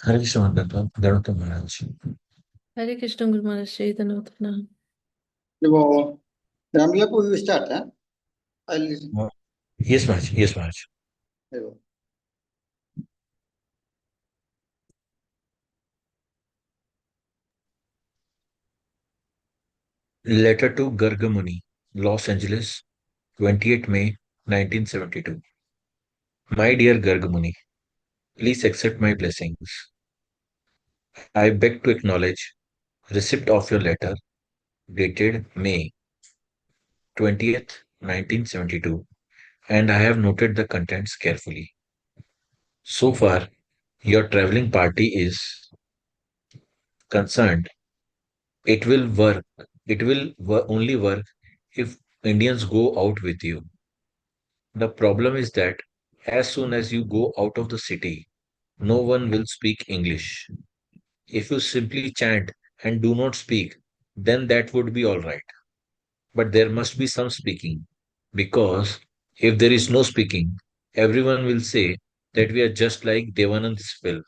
Hare Krishna, Dhanata Maharaj. Hare Krishna, Guru Maharaj, Shri Dhanavata Pranam. So, Ramlapu, you start, huh? I'll listen. Yes, Maharaj. Yes, Maharaj. Letter to Gargamuni, Los Angeles, 28 May 1972. My dear Gargamuni, please accept my blessings. I beg to acknowledge receipt of your letter dated May 20th, 1972, and I have noted the contents carefully. So far, your traveling party is concerned. It will work. It will only work if Indians go out with you. The problem is that as soon as you go out of the city, no one will speak English. If you simply chant and do not speak, then that would be all right. But there must be some speaking, because if there is no speaking, everyone will say that we are just like Devanand's film.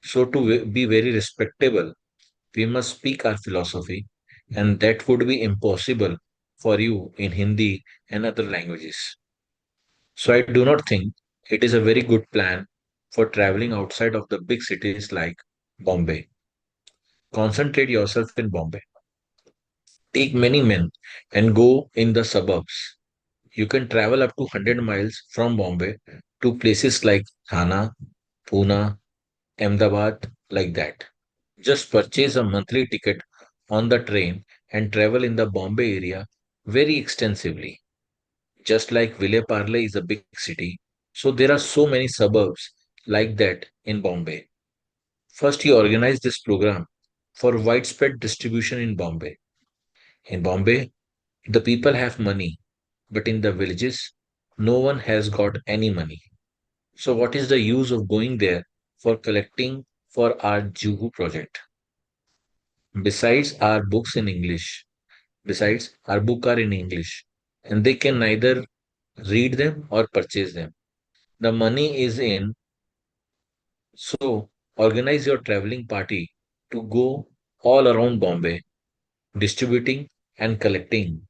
So, to be very respectable, we must speak our philosophy, and that would be impossible for you in Hindi and other languages. So, I do not think it is a very good plan for traveling outside of the big cities like Bombay. Concentrate yourself in Bombay. Take many men and go in the suburbs. You can travel up to 100 miles from Bombay to places like Thana, Pune, Ahmedabad, like that. Just purchase a monthly ticket on the train and travel in the Bombay area very extensively. Just like Ville Parle is a big city, so there are so many suburbs like that in Bombay. First, you organize this program for widespread distribution in Bombay. In Bombay, the people have money, but in the villages, no one has got any money. So, what is the use of going there for collecting for our Juhu project? Besides, our books in English, besides, our book are in English, and they can neither read them or purchase them. The money is in, so organize your traveling party to go all around Bombay, distributing and collecting.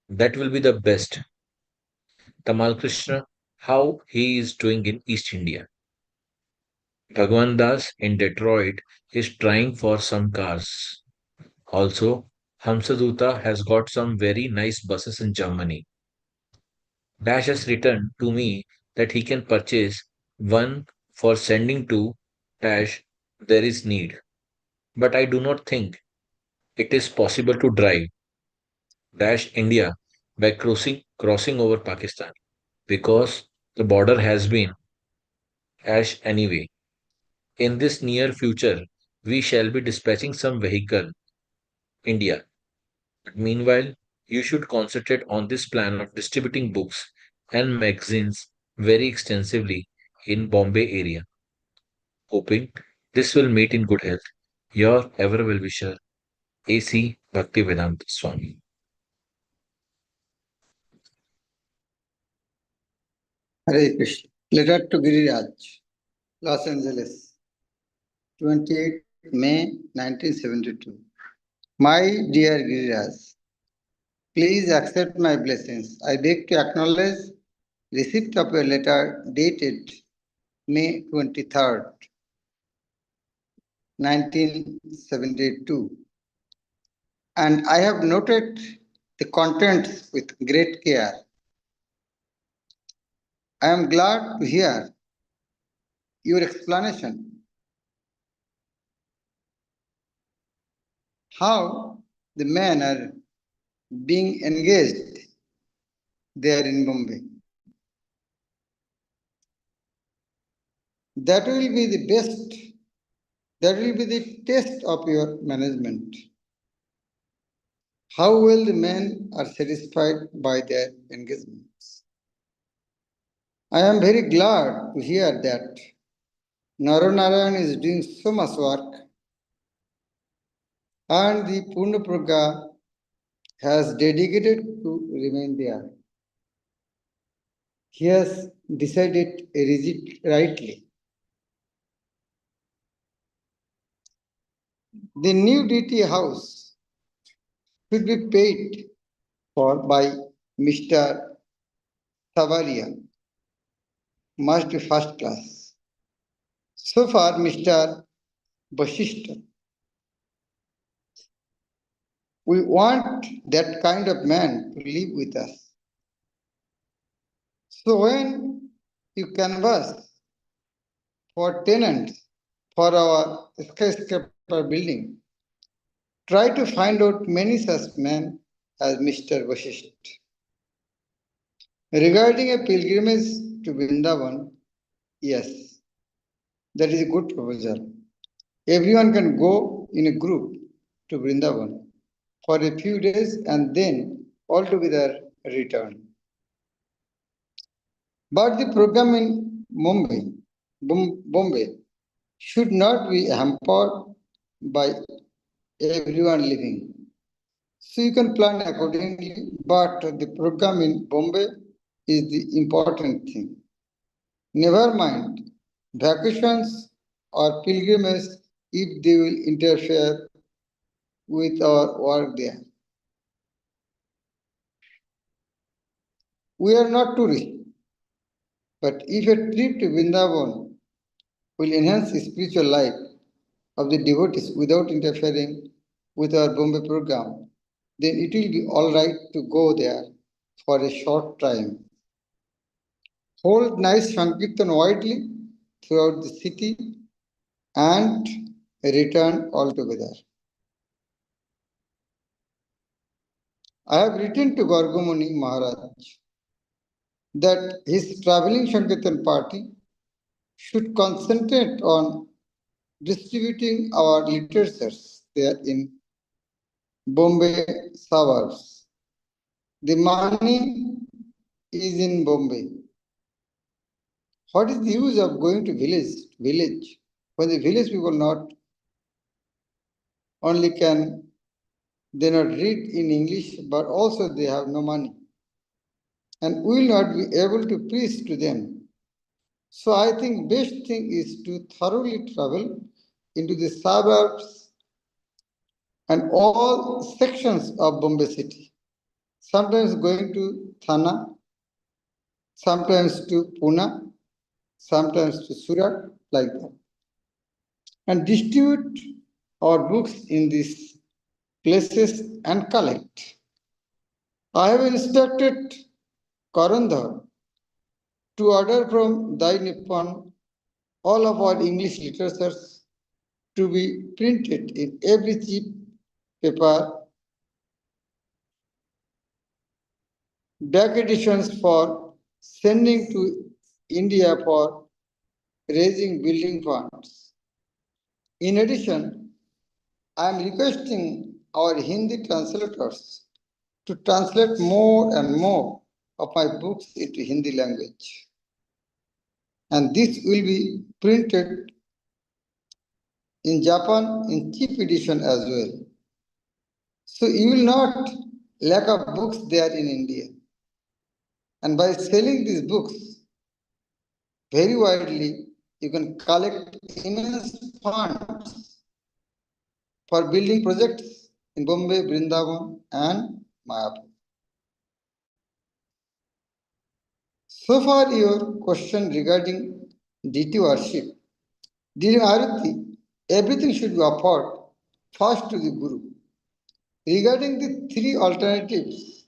That will be the best. Tamal Krishna, how he is doing in East India. Bhagwan Das in Detroit is trying for some cars. Also, Hamsaduta has got some very nice buses in Germany. Dash has written to me that he can purchase one for sending to Dash. There is need, but I do not think it is possible to drive Dash India by crossing over Pakistan, because the border has been ash anyway. In this near future, we shall be dispatching some vehicle India. But meanwhile, you should concentrate on this plan of distributing books and magazines very extensively in Bombay area. Hoping this will meet in good health. Your ever well wisher, A.C. Bhaktivedanta Swami. Hare Krishna. Letter to Giriraj, Los Angeles, 28 May 1972. My dear Giriraj, please accept my blessings. I beg to acknowledge receipt of your letter dated May 23rd, 1972. And I have noted the contents with great care. I am glad to hear your explanation. How the men are being engaged there in Bombay. That will be the best, that will be the test of your management. How well the men are satisfied by their engagements. I am very glad to hear that Naranarayan is doing so much work and the Purnapraga has dedicated to remain there. He has decided rightly. The new deity house should be paid for by Mr. Savaria, must be first class. So far, Mr. Bashishta, we want that kind of man to live with us. So when you canvass for tenants for our skyscraper building, try to find out many such men as Mr. Vashisht. Regarding a pilgrimage to Vrindavan, yes, that is a good proposal. Everyone can go in a group to Vrindavan for a few days and then all together return. But the program in Bombay should not be hampered by everyone living. So you can plan accordingly, but the program in Bombay is the important thing. Never mind vacations or pilgrimages if they will interfere with our work there. We are not tourists, but if a trip to Vrindavan will enhance the spiritual life of the devotees without interfering with our Bombay program, then it will be all right to go there for a short time. Hold nice Sankirtan widely throughout the city and return altogether. I have written to Gargamuni Maharaj that his traveling Sankirtan party should concentrate on distributing our literatures there in Bombay suburbs. The money is in Bombay. What is the use of going to village when the village people not only can they not read in English but also they have no money and will not be able to preach to them. So I think best thing is to thoroughly travel into the suburbs and all sections of Bombay city. Sometimes going to Thana, sometimes to Pune, sometimes to Surat, like that. And distribute our books in these places and collect. I have instructed Karandhar to order from Dai Nippon all of our English literatures to be printed in every cheap paper, back editions for sending to India for raising building funds. In addition, I am requesting our Hindi translators to translate more and more of my books into Hindi language. And this will be printed in Japan in cheap edition as well. So you will not lack of books there in India. And by selling these books very widely, you can collect immense funds for building projects in Bombay, Vrindavan, and Mayapur. So far, your question regarding deity worship. During Aarti, everything should be offered first to the Guru. Regarding the three alternatives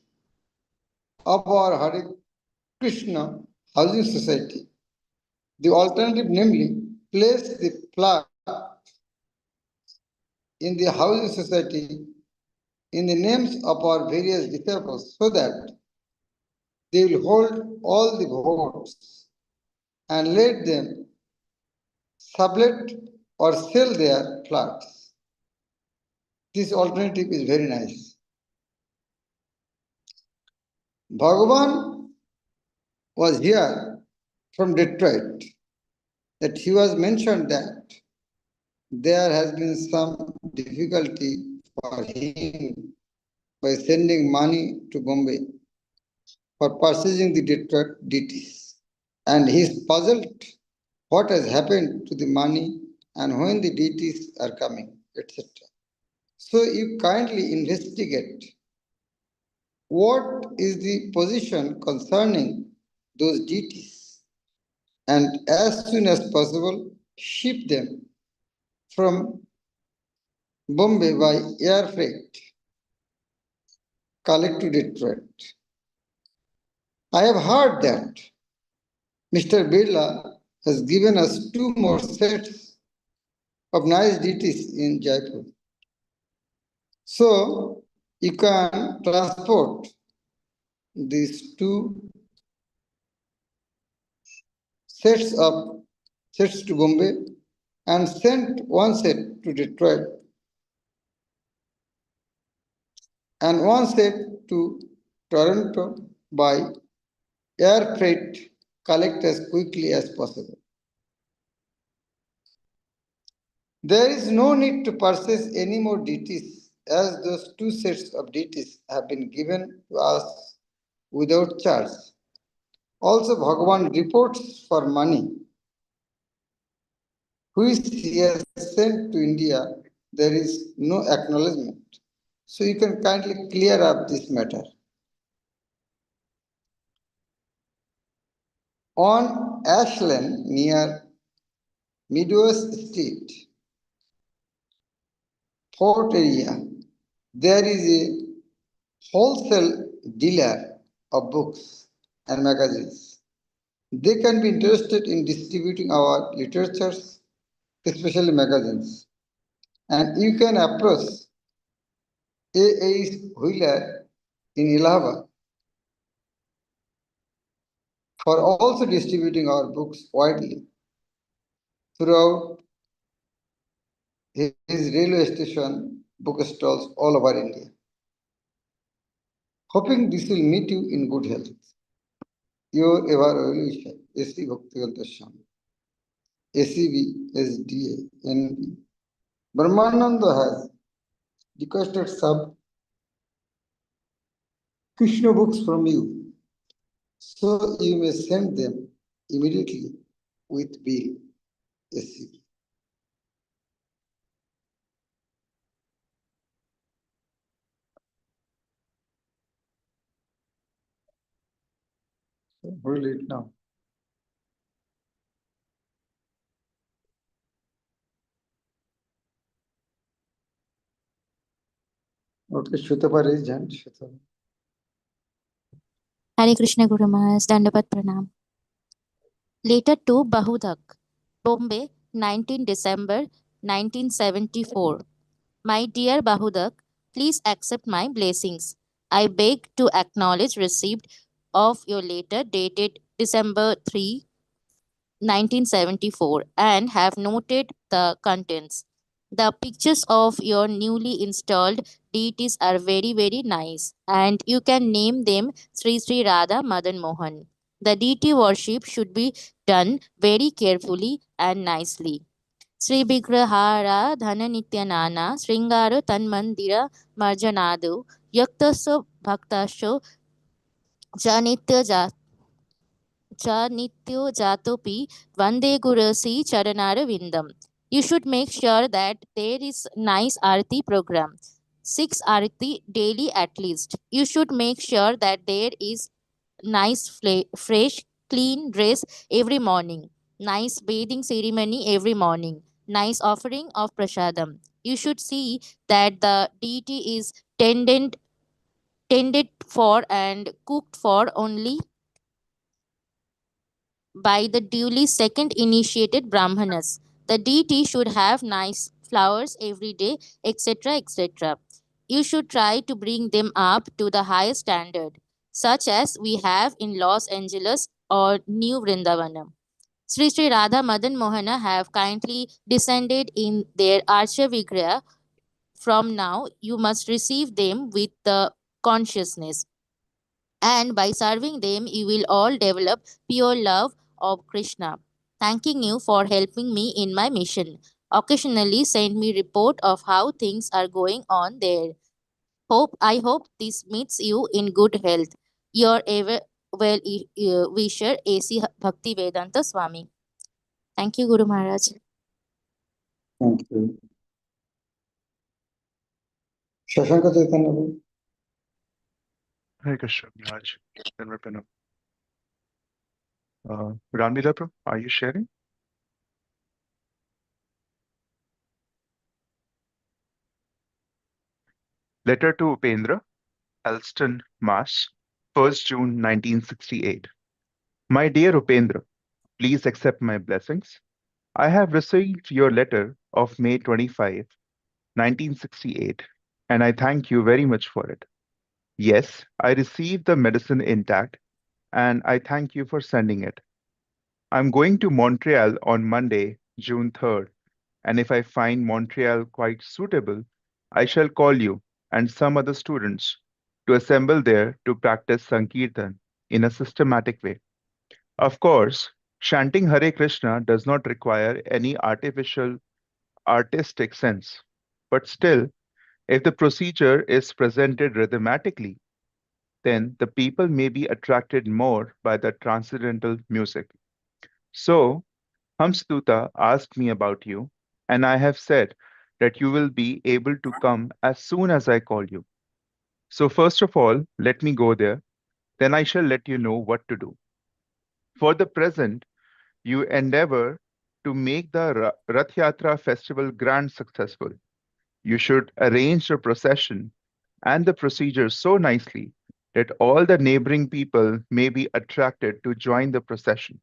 of our Hare Krishna Housing Society, the alternative namely place the plaque in the Housing Society in the names of our various disciples so that they will hold all the votes and let them sublet or sell their flats. This alternative is very nice. Bhagavan was here from Detroit, that he was mentioned that there has been some difficulty for him by sending money to Bombay for purchasing the Detroit deities. And he is puzzled what has happened to the money and when the deities are coming, etc. So you kindly investigate what is the position concerning those deities, and as soon as possible ship them from Bombay by air freight, collect to Detroit. I have heard that Mr. Birla has given us 2 more sets of nice deities in Jaipur. So you can transport these 2 sets to Bombay and send 1 set to Detroit and 1 set to Toronto by air freight. Collect as quickly as possible. There is no need to purchase any more deities, as those 2 sets of deities have been given to us without charge. Also, Bhagavan reports for money, which he has sent to India. There is no acknowledgement. So you can kindly clear up this matter. On Ashland near Midwest Street, Fort area, there is a wholesale dealer of books and magazines. They can be interested in distributing our literatures, especially magazines. And you can approach A.A. Wheeler in Allahabad for also distributing our books widely throughout his railway station bookstalls all over India. Hoping this will meet you in good health. Your ever wisher, A.C. Bhakti Swami, ACB, SDA, NB. Brahmananda has requested some Krishna books from you, so you may send them immediately with bill, ACB. Hold it now. Okay, Shutapa raised hand. Shutapa. Hare Krishna Guru Maharaj, Dandavat Pranam. Letter to Bahudak, Bombay, 19 December 1974. My dear Bahudak, please accept my blessings. I beg to acknowledge receipt of your letter dated December 3, 1974, and have noted the contents. The pictures of your newly installed deities are very, very nice, and you can name them Sri Sri Radha Madan Mohan. The deity worship should be done very carefully and nicely. Sri Vigrahara Dhana Nityanana Sringaro Tanmandira Marjanadu Yaktaso Bhaktasho Janitya Nityo Jatopi Vande Gurasi Charanara Vindam. You should make sure that there is nice Aarti program. 6 Aarti daily at least. You should make sure that there is nice fresh clean dress every morning. Nice bathing ceremony every morning. Nice offering of prasadam. You should see that the deity is tended for and cooked for only by the duly second initiated Brahmanas. The deity should have nice flowers every day, etc. etc. You should try to bring them up to the highest standard, such as we have in Los Angeles or New Vrindavanam. Sri Sri Radha Madan Mohana have kindly descended in their Archa Vigraha. From now, you must receive them with the consciousness, and by serving them, you will all develop pure love of Krishna. Thanking you for helping me in my mission. Occasionally send me report of how things are going on there. I hope this meets you in good health. Your ever well wisher AC Bhakti Vedanta Swami. Thank you, Guru Maharaj. Thank you. Shashanka Chaitanya. Hare Krishna, Maharaj. Ramlila Prabhu, are you sharing? Letter to Upendra, Elston, Mass, 1st June 1968. My dear Upendra, please accept my blessings. I have received your letter of May 25, 1968, and I thank you very much for it. Yes, I received the medicine intact, and I thank you for sending it. I'm going to Montreal on Monday, June 3rd, and if I find Montreal quite suitable, I shall call you and some other students to assemble there to practice Sankirtan in a systematic way. Of course, chanting Hare Krishna does not require any artificial artistic sense, but still, if the procedure is presented rhythmatically, then the people may be attracted more by the transcendental music. So, Hamstuta asked me about you, and I have said that you will be able to come as soon as I call you. So, first of all, let me go there, then I shall let you know what to do. For the present, you endeavor to make the Rath Yatra festival grand successful. You should arrange the procession and the procedure so nicely that all the neighboring people may be attracted to join the procession.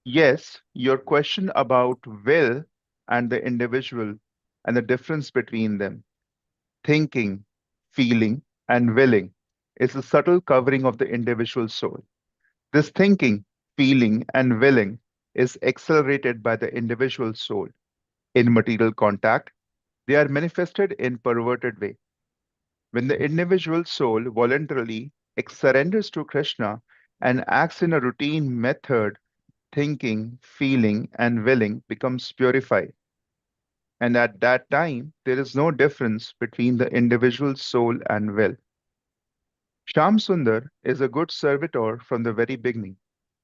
Yes, your question about will and the individual and the difference between them, thinking, feeling, and willing, is a subtle covering of the individual soul. This thinking, feeling, and willing is accelerated by the individual soul. In material contact, they are manifested in perverted way. When the individual soul voluntarily surrenders to Krishna and acts in a routine method, thinking, feeling, and willing becomes purified. And at that time, there is no difference between the individual soul and will. Sham Sundar is a good servitor from the very beginning,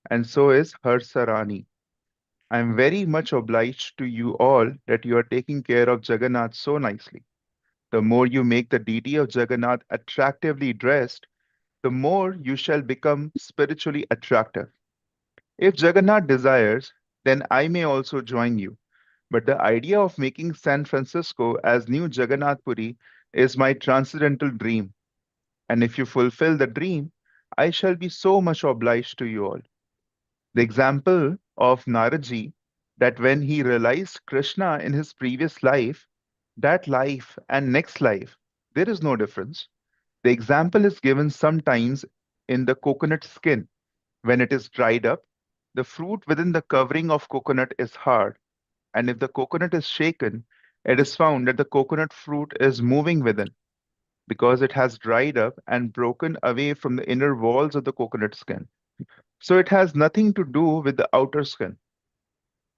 and so is Harsarani. I am very much obliged to you all that you are taking care of Jagannath so nicely. The more you make the deity of Jagannath attractively dressed, the more you shall become spiritually attractive. If Jagannath desires, then I may also join you. But the idea of making San Francisco as new Jagannath Puri is my transcendental dream. And if you fulfill the dream, I shall be so much obliged to you all. The example of Naraji, that when he realized Krishna in his previous life, that life and next life, there is no difference. The example is given sometimes in the coconut skin. When it is dried up, the fruit within the covering of coconut is hard, and if the coconut is shaken, it is found that the coconut fruit is moving within because it has dried up and broken away from the inner walls of the coconut skin. So it has nothing to do with the outer skin,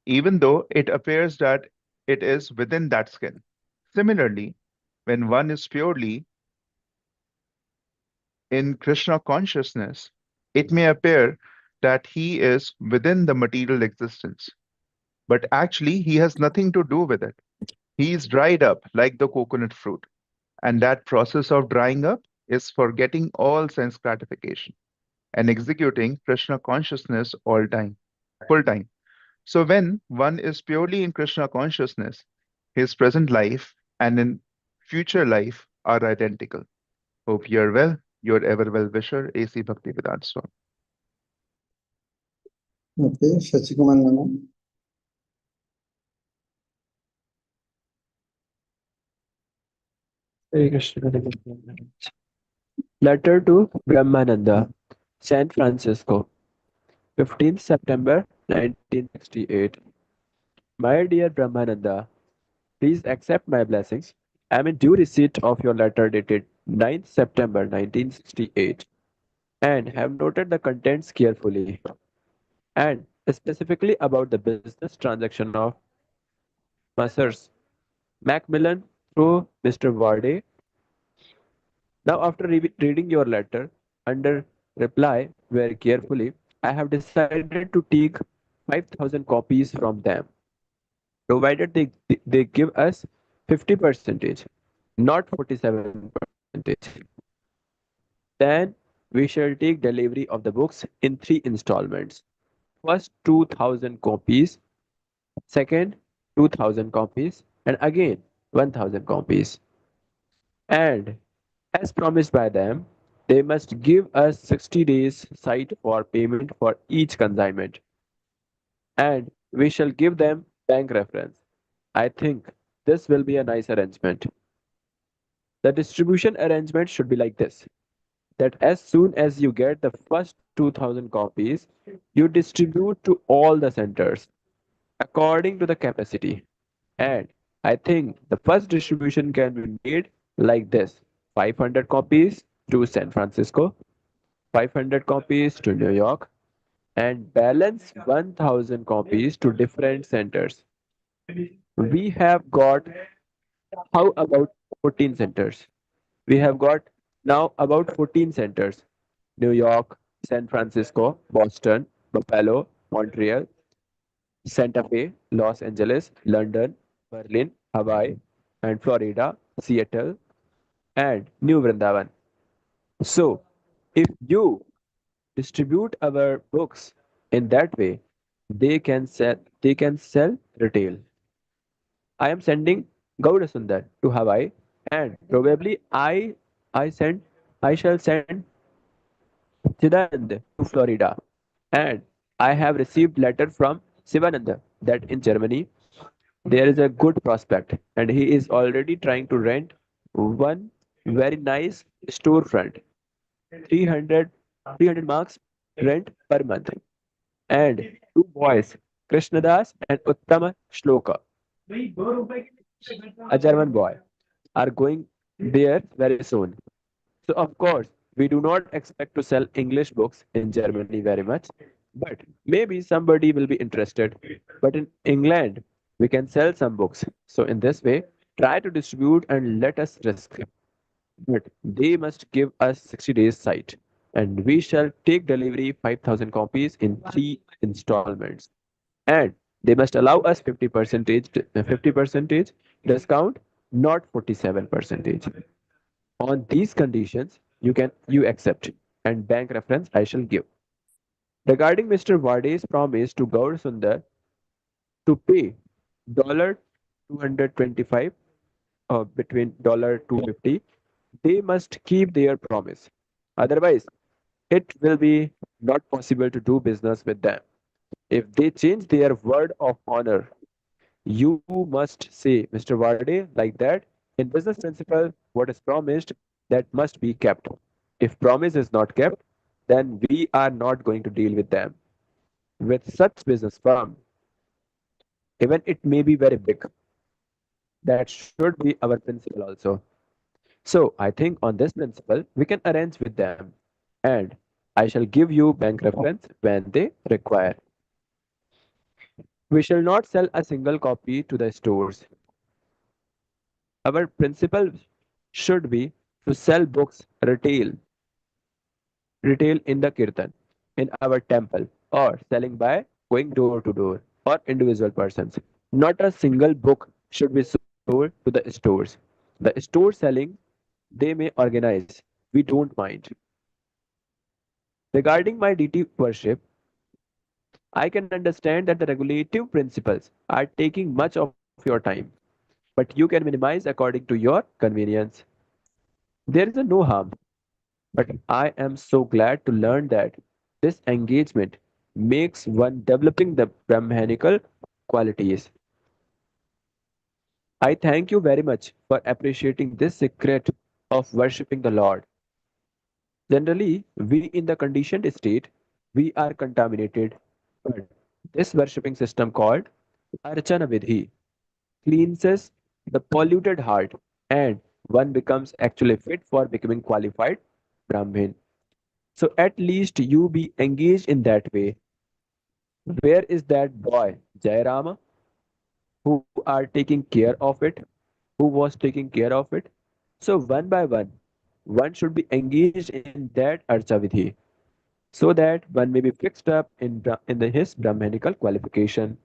even though it appears that it is within that skin. Similarly, when one is purely in Krishna consciousness, it may appear that he is within the material existence, but actually he has nothing to do with it. He is dried up like the coconut fruit, and that process of drying up is forgetting all sense gratification and executing Krishna consciousness all time, full time. So when one is purely in Krishna consciousness, his present life and in future life are identical. Hope you are well. Your ever well wisher, A.C. Bhaktivedanta Swami. Okay, Shachikumal Nana. Hare Krishna, Hare Krishna. Letter to Brahmananda, San Francisco, 15th September 1968. My dear Brahmananda, please accept my blessings. I am in due receipt of your letter dated 9th September 1968 and have noted the contents carefully and specifically about the business transaction of Messrs. Macmillan through Mr. Varde. Now, after reading your letter under reply very carefully, I have decided to take 5,000 copies from them, provided they give us 50%, not 47%. Then we shall take delivery of the books in three installments. First 2000 copies, second 2000 copies, and again 1000 copies. And as promised by them, they must give us 60 days sight for payment for each consignment, and we shall give them bank reference. I think this will be a nice arrangement. The distribution arrangement should be like this, that as soon as you get the first 2000 copies, you distribute to all the centers according to the capacity. And I think the first distribution can be made like this: 500 copies to San Francisco, 500 copies to New York, and balance 1000 copies to different centers. We have got, how about 14 centers? We have got now about 14 centers: New York, San Francisco, Boston, Buffalo, Montreal, Santa Fe, Los Angeles, London, Berlin, Hawaii, and Florida, Seattle, and New Vrindavan. So, if you distribute our books in that way, they can sell retail. I am sending Gaudasundar to Hawaii, and probably I send I shall send Chidanand to Florida, and I have received letter from Sivananda that in Germany there is a good prospect, and he is already trying to rent one very nice storefront, 300 marks rent per month, and two boys, Krishnadas and Uttama Shloka, a German boy, are going there very soon. So of course, we do not expect to sell English books in Germany very much, but maybe somebody will be interested. But in England, we can sell some books. So in this way, try to distribute and let us risk. But they must give us 60 days sight, and we shall take delivery 5,000 copies in three installments. And they must allow us 50% discount, not 47 percentage. On these conditions, you accept, and bank reference I shall give. Regarding Mr. Varde's promise to Gaur Sundar to pay dollar 225 between dollar 250, they must keep their promise. Otherwise, it will be not possible to do business with them. If they change their word of honor, you must say, Mr. Varde, like that. In business principle, what is promised, that must be kept. If promise is not kept, then we are not going to deal with them. With such business firm, even it may be very big, that should be our principle also. So I think on this principle, we can arrange with them. And I shall give you bank reference when they require. We shall not sell a single copy to the stores. Our principle should be to sell books retail in the kirtan, in our temple, or selling by going door to door, or individual persons. Not a single book should be sold to the stores. The store selling, they may organize. We don't mind. Regarding my deity worship, I can understand that the regulative principles are taking much of your time, but you can minimize according to your convenience. There is a no harm. But I am so glad to learn that this engagement makes one developing the Brahmanical qualities. I thank you very much for appreciating this secret of worshipping the Lord. Generally, we in the conditioned state, we are contaminated. But this worshipping system called Archana Vidhi cleanses the polluted heart, and one becomes actually fit for becoming qualified Brahmin. So at least you be engaged in that way. Where is that boy, Jairama, who are taking care of it? Who was taking care of it? So one by one should be engaged in that Archavidhi, so that one may be fixed up his Brahmanical qualification.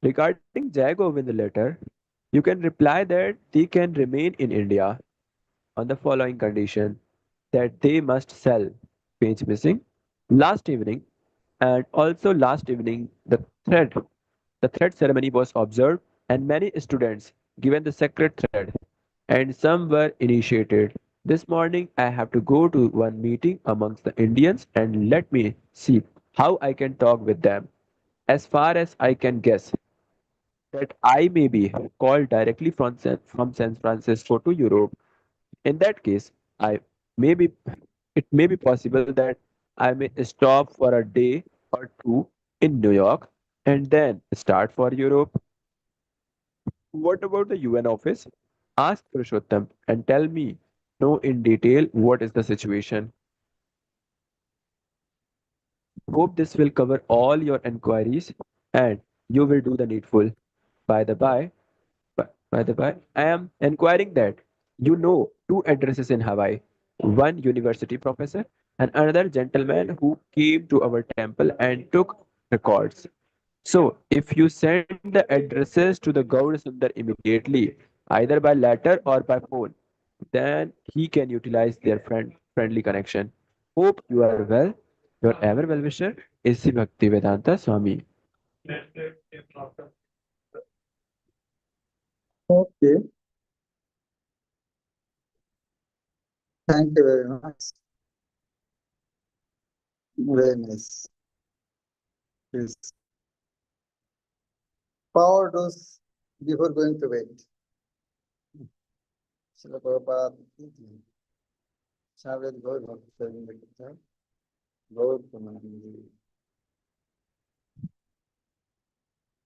Regarding Jai Govind letter, You can reply that they can remain in India on the following condition that they must sell page missing last evening, and also last evening the thread ceremony was observed and many students given the sacred thread and some were initiated. This morning I have to go to one meeting amongst the Indians and let me see how I can talk with them. As far as I can guess, that I may be called directly from San Francisco to Europe. In that case, I may be it may be possible that I may stop for a day or two in New York and then start for Europe. What about the UN office? Ask Purushottam and tell me know in detail what is the situation. Hope this will cover all your enquiries and you will do the needful. By the by, by the by, I am inquiring that you know two addresses in Hawaii, one university professor and another gentleman who came to our temple and took records. So, if you send the addresses to the Gaur Sundar immediately, either by letter or by phone, then he can utilize their friendly connection. Hope you are well. Your ever well wisher is Sri Bhakti Vedanta Swami. Okay, thank you very much. Very nice. Yes. Power dose before going to bed. Srila Prabhupada, Shabbat Gaur Bhakti Prema Swami, Gaur Premanandi.